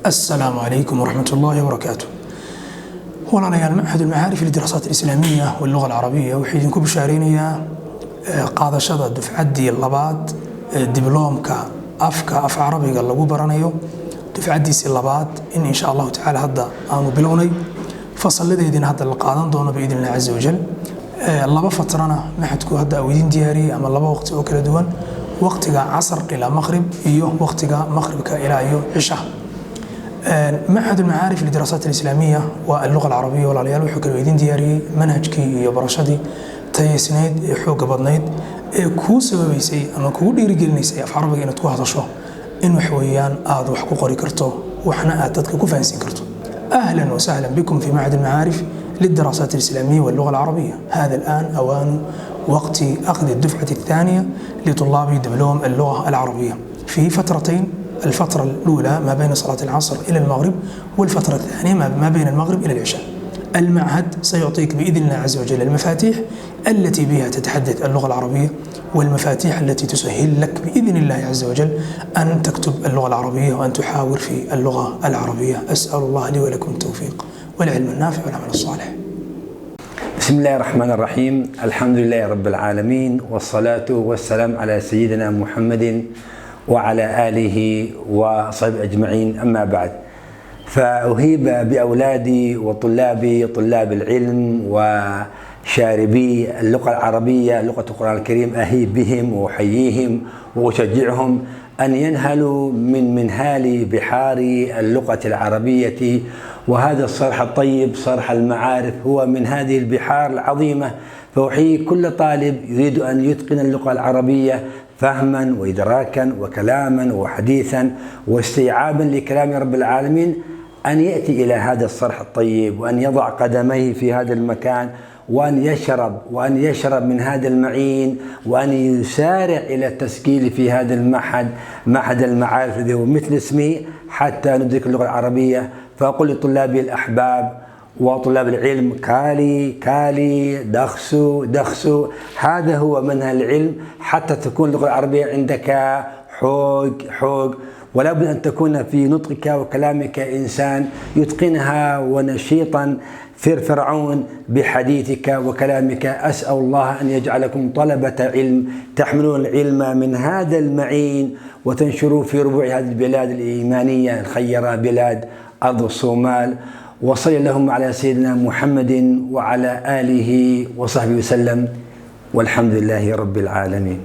السلام عليكم ورحمة الله وبركاته. والله معهد المعارف للدراسات الإسلامية واللغة العربية وحين كوب شهرين قاعدة شذا دفعتي اللبات دبلومك أف عربي قال لقو برانيو دفعتي اللبات إن شاء الله تعالى هذا أنا بلوني فصل لدي دين هذا القاعدة دونه بإذن الله عز وجل. اللبا فترنا معهدكو هذا أويدين دياري أما اللبا وقت وكلا دوان وقتك عصر إلى مغرب وقتك مغربك إلى عشاء. معهد المعارف للدراسات الإسلامية واللغة العربية والعليال وحكى الويدين دياري منهجكي برشدي تيسنيد حوق بدنيد كو سببيسي أما كو ديرجلنيسي أف عربي إن تكو هذا إنه حويان آذو حكو قري كرتو وحنا آتتك كو فانسين كرتو. أهلا وسهلا بكم في معهد المعارف للدراسات الإسلامية واللغة العربية. هذا الآن أوان وقت أخذ الدفعة الثانية لطلاب دبلوم اللغة العربية في فترتين. الفترة الأولى ما بين صلاة العصر إلى المغرب، والفترة الثانية ما بين المغرب إلى العشاء. المعهد سيعطيك بإذن الله عز وجل المفاتيح التي بها تتحدث اللغة العربية، والمفاتيح التي تسهل لك بإذن الله عز وجل أن تكتب اللغة العربية وأن تحاور في اللغة العربية. أسأل الله لي ولكم التوفيق والعلم النافع والعمل الصالح. بسم الله الرحمن الرحيم. الحمد لله رب العالمين، والصلاة والسلام على سيدنا محمد وعلى آله وصحبه أجمعين. أما بعد، فأهيب بأولادي وطلابي طلاب العلم وشاربي اللغة العربية لغة القرآن الكريم، أهيب بهم وأحييهم وأشجعهم أن ينهلوا من منهال بحار اللغة العربية. وهذا الصرح الطيب صرح المعارف هو من هذه البحار العظيمة. فأحيي كل طالب يريد أن يتقن اللغة العربية فهما وإدراكا وكلاما وحديثا واستيعابا لكلام رب العالمين أن يأتي إلى هذا الصرح الطيب، وأن يضع قدميه في هذا المكان، وأن يشرب من هذا المعين، وأن يسارع إلى التسجيل في هذا المعهد، معهد المعارف الذي هو مثل اسمه، حتى ندرك اللغة العربية. فأقول لطلابي الأحباب وطلاب العلم: كالي دخسو. هذا هو منهج العلم حتى تكون اللغة العربية عندك حوق. ولا بد أن تكون في نطقك وكلامك إنسان يتقنها ونشيطا فرعون بحديثك وكلامك. أسأل الله أن يجعلكم طلبة علم تحملون العلم من هذا المعين وتنشروا في ربوع هذه البلاد الإيمانية الخيرة، بلاد أرض الصومال. وصلى اللهم على سيدنا محمد وعلى آله وصحبه وسلم، والحمد لله رب العالمين.